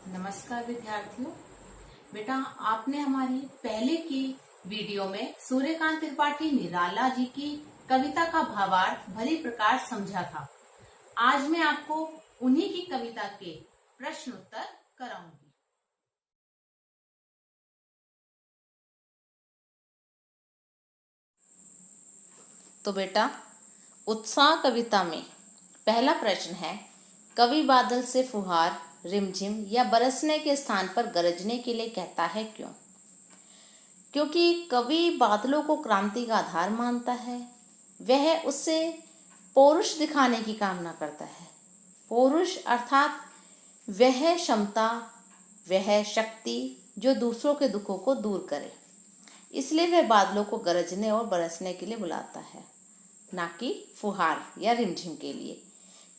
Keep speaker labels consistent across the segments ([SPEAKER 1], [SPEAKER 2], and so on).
[SPEAKER 1] नमस्कार विद्यार्थियों। बेटा, आपने हमारी पहले की वीडियो में सूर्यकांत त्रिपाठी निराला जी की कविता का भावार्थ भली प्रकार समझा था। आज मैं आपको उन्हीं की कविता के प्रश्न उत्तर कराऊंगी। तो बेटा, उत्साह कविता में पहला प्रश्न है, कवि बादल से फुहार, रिमझिम या बरसने के स्थान पर गरजने के लिए कहता है क्यों? क्योंकि कवि बादलों को क्रांति का आधार मानता है। वह उससे पौरुष दिखाने की कामना करता है। पौरुष अर्थात वह क्षमता, वह शक्ति जो दूसरों के दुखों को दूर करे। इसलिए वह बादलों को गरजने और बरसने के लिए बुलाता है, ना कि फुहार या रिमझिम के लिए।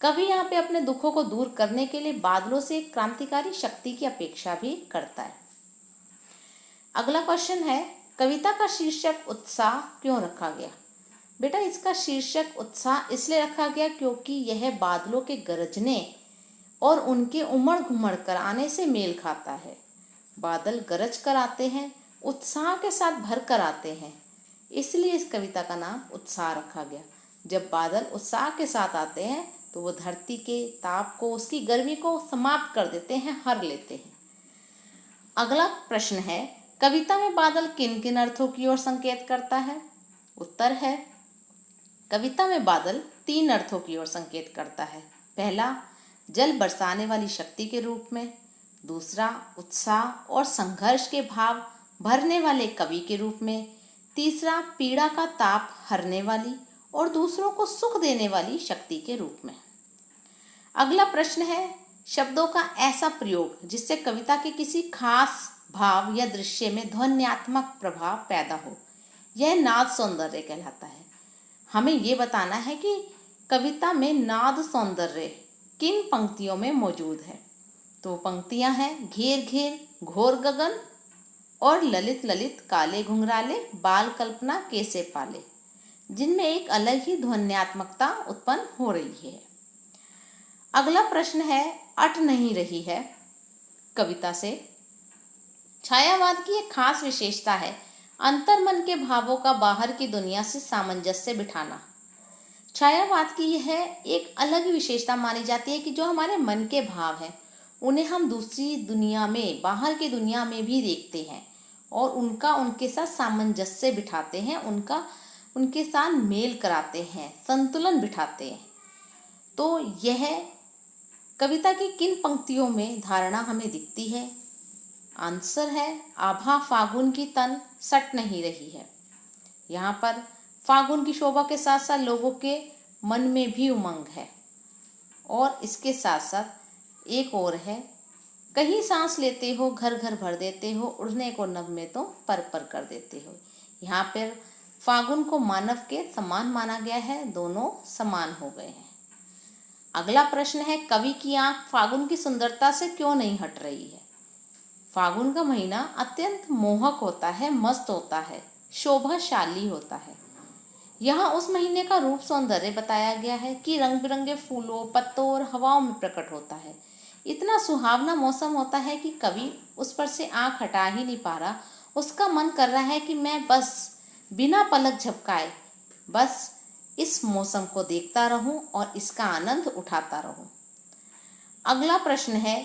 [SPEAKER 1] कवि यहाँ पे अपने दुखों को दूर करने के लिए बादलों से एक क्रांतिकारी शक्ति की अपेक्षा भी करता है। अगला क्वेश्चन है, कविता का शीर्षक उत्साह क्यों रखा गया? बेटा, इसका शीर्षक उत्साह इसलिए रखा गया क्योंकि यह बादलों के गरजने और उनके उमड़ घुमड़ कर आने से मेल खाता है। बादल गरज कर आते हैं, उत्साह के साथ भर कर आते हैं, इसलिए इस कविता का नाम उत्साह रखा गया। जब बादल उत्साह के साथ आते हैं तो वो धरती के ताप को, उसकी गर्मी को समाप्त कर देते हैं, हर लेते हैं। अगला प्रश्न है, कविता में बादल किन किन अर्थों की ओर संकेत करता है? उत्तर है, कविता में बादल 3 अर्थों की ओर संकेत करता है। पहला, जल बरसाने वाली शक्ति के रूप में। दूसरा, उत्साह और संघर्ष के भाव भरने वाले कवि के रूप में। तीसरा, पीड़ा का ताप हरने वाली और दूसरों को सुख देने वाली शक्ति के रूप में। अगला प्रश्न है, शब्दों का ऐसा प्रयोग जिससे कविता के किसी खास भाव या दृश्य में ध्वन्यात्मक प्रभाव पैदा हो, यह नाद सौंदर्य कहलाता है। हमें ये बताना है कि कविता में नाद सौंदर्य किन पंक्तियों में मौजूद है। तो पंक्तियां हैं, घेर घेर घोर गगन और ललित ललित काले घुंघराले बाल कल्पना कैसे पाले, जिनमें एक अलग ही ध्वन्यात्मकता उत्पन्न हो रही है। अगला प्रश्न है, अट नहीं रही है कविता से। छायावाद की एक खास विशेषता है अंतर्मन के भावों का बाहर की दुनिया से सामंजस्य बिठाना। छायावाद की यह एक अलग विशेषता मानी जाती है कि जो हमारे मन के भाव हैं उन्हें हम दूसरी दुनिया में, बाहर की दुनिया में भी देखते हैं और उनके साथ सामंजस्य बिठाते हैं, उनके साथ मेल कराते हैं, संतुलन बिठाते हैं। तो यह कविता की किन पंक्तियों में धारणा हमें दिखती है? आंसर है, आभा फागुन की तन सट नहीं रही है। यहाँ पर फागुन की शोभा के साथ साथ लोगों के मन में भी उमंग है। और इसके साथ साथ एक और है, कहीं सांस लेते हो घर घर भर देते हो, उड़ने को नभ में तो पर पर कर देते हो। यहाँ पर फागुन को मानव के समान माना गया है, दोनों समान हो गए हैं। अगला प्रश्न है, कवि की आंख फागुन की सुंदरता से क्यों नहीं हट रही है? फागुन का महीना अत्यंत मोहक होता है, मस्त होता है, शोभाशाली होता है। यहाँ उस महीने का रूप सौंदर्य बताया गया है कि रंग बिरंगे फूलों, पत्तों और हवाओं में प्रकट होता है। इतना सुहावना मौसम होता है कि कवि उस पर से आंख हटा ही नहीं पा रहा। उसका मन कर रहा है कि मैं बस बिना पलक झपकाए बस इस मौसम को देखता रहूं और इसका आनंद उठाता रहूं। अगला प्रश्न है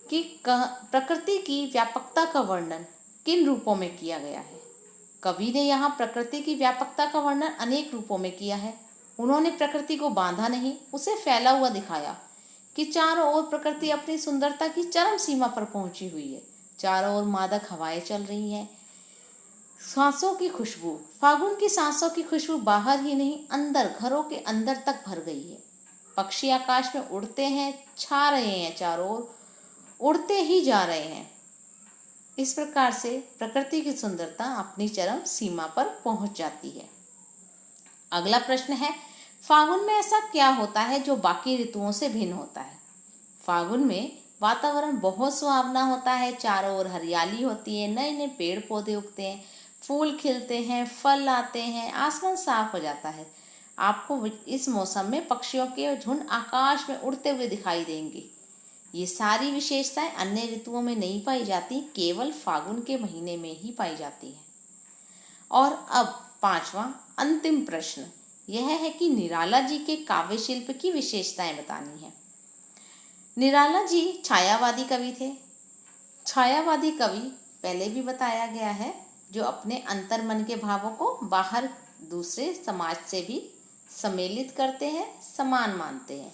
[SPEAKER 1] कि प्रकृति की व्यापकता का वर्णन किन रूपों में किया गया है? कवि ने यहाँ प्रकृति की व्यापकता का वर्णन अनेक रूपों में किया है। उन्होंने प्रकृति को बांधा नहीं, उसे फैला हुआ दिखाया कि चारों ओर प्रकृति अपनी सुंदरता की चरम सीमा पर पहुंची हुई है। चारों ओर मादक हवाएं चल रही हैं। सांसों की खुशबू, फागुन की सांसों की खुशबू बाहर ही नहीं अंदर, घरों के अंदर तक भर गई है। पक्षी आकाश में उड़ते हैं, छा रहे हैं, चारों ओर उड़ते ही जा रहे हैं। इस प्रकार से प्रकृति की सुंदरता अपनी चरम सीमा पर पहुंच जाती है। अगला प्रश्न है, फागुन में ऐसा क्या होता है जो बाकी ऋतुओं से भिन्न होता है? फागुन में वातावरण बहुत सुहावना होता है, चारों ओर हरियाली होती है, नए नए पेड़ पौधे उगते हैं, फूल खिलते हैं, फल आते हैं, आसमान साफ हो जाता है। आपको इस मौसम में पक्षियों के झुंड आकाश में उड़ते हुए दिखाई देंगे। ये सारी विशेषताएं अन्य ऋतुओं में नहीं पाई जाती, केवल फागुन के महीने में ही पाई जाती है। और अब पांचवा अंतिम प्रश्न यह है कि निराला जी के काव्य शिल्प की विशेषताएं बतानी है। निराला जी छायावादी कवि थे। छायावादी कवि पहले भी बताया गया है, जो अपने अंतर्मन के भावों को बाहर दूसरे समाज से भी सम्मिलित करते हैं, समान मानते हैं।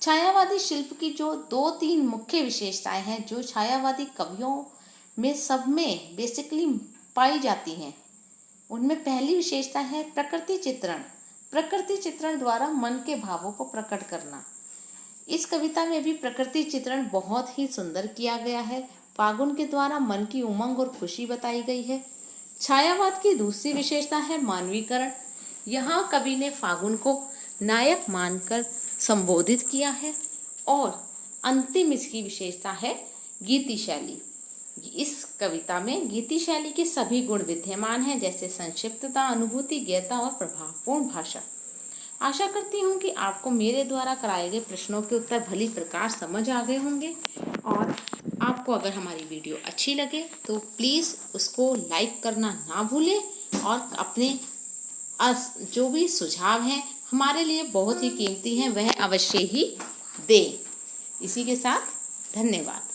[SPEAKER 1] छायावादी शिल्प की जो 2-3 मुख्य विशेषताएं हैं, जो छायावादी कवियों में सब में बेसिकली पाई जाती हैं, उनमें पहली विशेषता है प्रकृति चित्रण। प्रकृति चित्रण द्वारा मन के भावों को प्रकट करना। इस कविता में भी प्रकृति चित्रण बहुत ही सुंदर किया गया है। फागुन के द्वारा मन की उमंग और खुशी बताई गई है। छायावाद की दूसरी विशेषता है मानवीकरण। यहाँ कवि ने फागुन को नायक मानकर संबोधित किया है। और अंतिम इसकी विशेषता है गीति शैली। इस कविता में गीति शैली के सभी गुण विद्यमान हैं, जैसे संक्षिप्तता, अनुभूति, गहनता और प्रभावपूर्ण भाषा। आशा करती हूँ कि आपको मेरे द्वारा कराए गए प्रश्नों के उत्तर भली प्रकार समझ आ गए होंगे। और आपको अगर हमारी वीडियो अच्छी लगे तो प्लीज़ उसको लाइक करना ना भूलें, और अपने जो भी सुझाव हैं हमारे लिए बहुत ही कीमती हैं, वह अवश्य ही दें। इसी के साथ धन्यवाद।